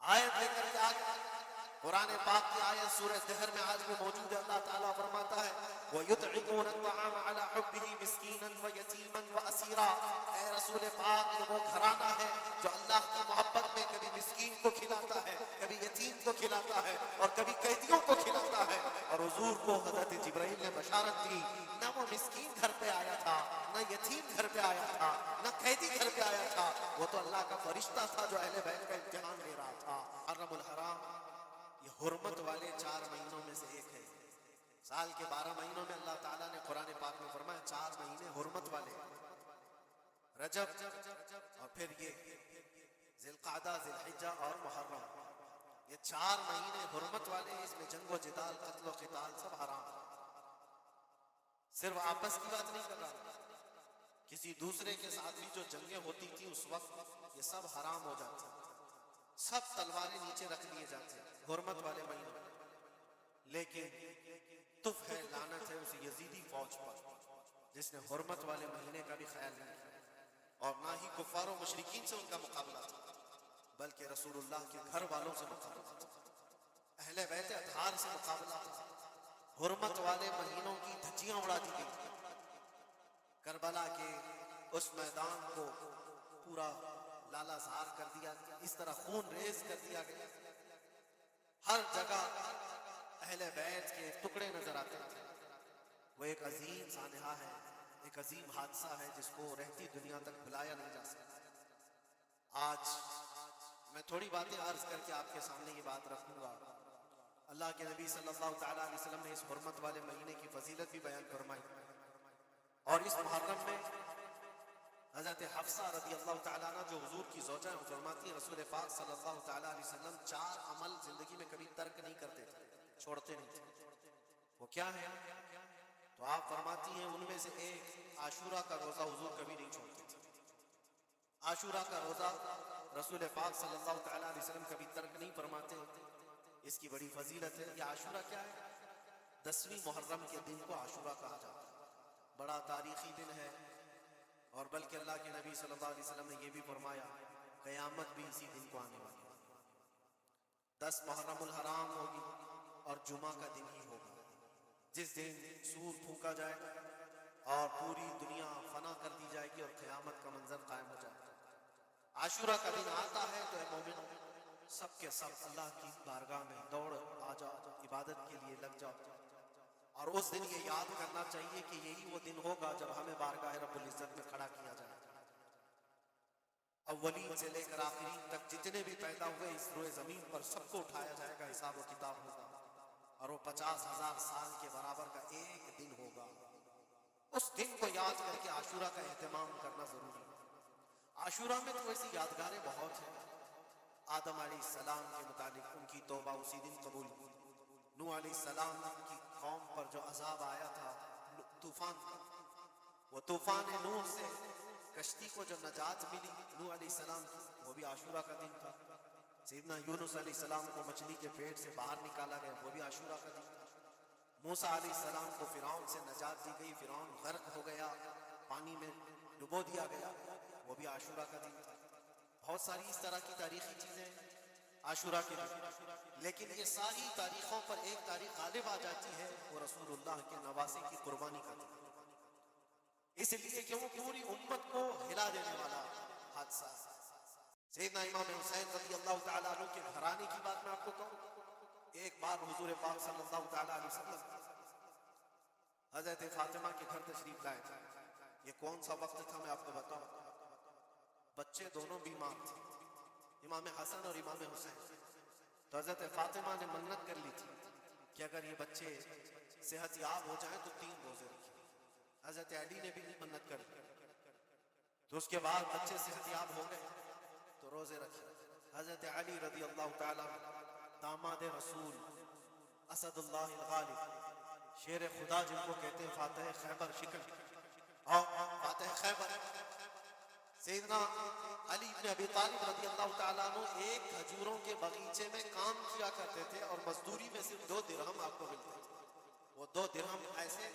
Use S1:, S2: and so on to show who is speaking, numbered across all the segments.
S1: آیت لے کر کے آگے قرآن پاک کی آیت سورہ دہر میں آج بھی موجود ہے. اللہ تعالیٰ فرماتا ہے وَيُطْعِمُونَ الطَّعَامَ عَلَى حُبِّهِ مِسْكِينًا وَيَتِيمًا وَأَسِيرًا. اے رسول پاک یہ وہ گھرانہ ہے جو اللہ کی محبت میں کبھی مسکین کو کھلاتا ہے, کبھی یتیم کو کھلاتا ہے اور کبھی قیدیوں کو کھلاتا ہے. اور حضور کو حضرت جبرائیل نے بشارت دی, نہ وہ مسکین گھر پہ آیا تھا, نہ یتیم گھر پہ آیا تھا, نہ قیدی گھر پہ آیا تھا, وہ تو اللہ کا فرشتہ تھا جو اہل بیت کا امتحان لے رہا تھا. محرم الحرام یہ حرمت والے 4 مہینوں میں سے ایک ہے. سال کے 12 مہینوں میں اللہ تعالیٰ نے قرآن پاک میں فرمایا 4 مہینے حرمت والے, رجب اور پھر یہ ذی القعدہ, ذی الحجہ اور محرم, یہ 4 مہینے حرمت والے. اس میں جنگ و جدال, قتل و قتال سب حرام. صرف آپس کی بات نہیں کر رہا, کسی دوسرے کے ساتھ بھی جو جنگیں ہوتی تھی اس وقت یہ سب حرام ہو جاتے, سب تلواریں نیچے رکھ لیے جاتے حرمت والے مہینے. لیکن تف ہے, لعنت ہے اس یزیدی فوج پر جس نے حرمت والے مہینے کا بھی خیال نہیں کیا, اور نہ ہی کفار و مشرکین سے ان کا مقابلہ تھا, بلکہ رسول اللہ کے گھر والوں سے مقابلہ تھا, اہل بیت اطہار سے مقابلہ تھا. حرمت والے مہینوں کی دھجیاں اڑا دی گئی. کربلا کے اس میدان کو پورا لالا زار کر دیا گیا, اس طرح خون ریز کر دیا گیا. ہر جگہ اہل بیت کے ٹکڑے نظر آتے تھے. وہ ایک عظیم سانحہ ہے, ایک عظیم حادثہ ہے جس کو رہتی دنیا تک بھلایا نہیں جا سکتا. آج میں تھوڑی باتیں عرض کر کے آپ کے سامنے یہ بات رکھوں گا. اللہ کے نبی صلی اللہ تعالیٰ علیہ وسلم نے اس حرمت والے مہینے کی فضیلت بھی بیان فرمائی, اور اس محرم میں حضرت حفصہ رضی اللہ تعالیٰ عنہ جو حضور کی زوجہ ہیں فرماتی ہیں رسول پاک صلی اللہ تعالیٰ علیہ وسلم 4 عمل زندگی میں کبھی ترک نہیں کرتے تھے, چھوڑتے نہیں تھے. وہ کیا ہے؟ تو آپ فرماتی ہیں ان میں سے ایک عاشورہ کا روزہ حضور کبھی نہیں چھوڑتے تھے. عاشورہ کا روزہ رسول پاک صلی اللہ تعالیٰ علیہ وسلم کبھی ترک نہیں فرماتے. اس کی بڑی فضیلت ہے. یہ عاشورہ کیا ہے؟ 10ویں محرم کے دن کو عاشورہ کہا جاتا ہے. بڑا تاریخی دن ہے, اور بلکہ اللہ کے نبی صلی اللہ علیہ وسلم نے یہ بھی فرمایا قیامت بھی اسی دن کو آنے والی ہے. 10 محرم الحرام ہوگی اور جمعہ کا دن ہی ہوگا جس دن سور پھونکا جائے گا اور پوری دنیا فنا کر دی جائے گی اور قیامت کا منظر قائم ہو جائے گا. عاشورہ کا دن آتا ہے تو اے مومنوں سب کے سب اللہ کی بارگاہ میں دوڑ آ جاؤ, عبادت کے لیے لگ جاؤ. اور اس دن یہ یاد کرنا چاہیے کہ یہی وہ دن ہوگا جب ہمیں بارگاہ رب العزت میں کھڑا کیا جائے گا. اولین سے لے کر آخرین تک جتنے بھی پیدا ہوئے اس روئے زمین پر سب کو اٹھایا جائے گا, حساب و کتاب ہوگا, اور وہ 50,000 سال کے برابر کا ایک دن ہوگا. اس دن کو یاد کر کے عاشورہ کا اہتمام کرنا ضروری ہے. عاشورہ میں تو ایسی یادگاریں بہت ہیں. آدم علیہ السلام کے متعلق ان کی توبہ اسی دن قبول ہوئی. نوح علیہ السلام کی قوم پر جو عذاب آیا تھا طوفان, وہ طوفان نوح سے کشتی کو جو نجات ملی نوح علیہ السلام کی, وہ بھی عاشورہ کا دن تھا. سیدنا یونس علیہ السلام کو مچھلی کے پیٹ سے باہر نکالا گیا, وہ بھی عاشورہ کا دن تھا. موسیٰ علیہ السلام کو فرعون سے نجات دی گئی, فرعون غرق ہو گیا, پانی میں ڈبو دیا گیا, وہ بھی عاشورہ کا دن تھا. بہت ساری اس طرح کی تاریخی چیزیں عاشورہ کے دن. لیکن یہ ساری تاریخوں پر ایک تاریخ غالب آ جاتی ہے, وہ رسول اللہ کے نواسے کی قربانی کا دن. اس لیے کہ وہ پوری امت کو ہلا دینے والا حادثہ. سیدنا امام حسین رضی اللہ تعالیٰ عنہ کے گھرانے کی بات میں آپ کو کہوں. ایک بار حضور پاک صلی اللہ تعالیٰ علیہ وسلم حضرت فاطمہ کے گھر تشریف لائے تھے. یہ کون سا وقت تھا میں آپ کو بتاؤں. بچے دونوں بیمار تھے, امام حسن اور امام حسین. تو حضرت فاطمہ نے منت کر لی تھی کہ اگر یہ بچے صحت یاب ہو جائیں تو 3 روزے رکھیں. حضرت علی نے بھی منت کر لی, تو اس کے بعد بچے صحت یاب ہو گئے تو روزے رکھے. حضرت علی رضی اللہ تعالیٰ داماد رسول, اسد اللہ الغالب, شیر خدا جن کو کہتے ہیں, فاتح خیبر شکن اور فاتح خیبر, سیدنا علی بن ابی طالب رضی اللہ تعالیٰ عنہ ایک کھجوروں کے باغیچے میں کام کیا کرتے تھے اور مزدوری میں صرف 2 درہم آپ کو ملتے تھے. وہ 2 درہم ایسے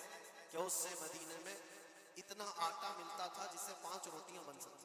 S1: کہ اس سے مدینے میں اتنا آٹا ملتا تھا جس سے 5 روٹیاں بن سکتی.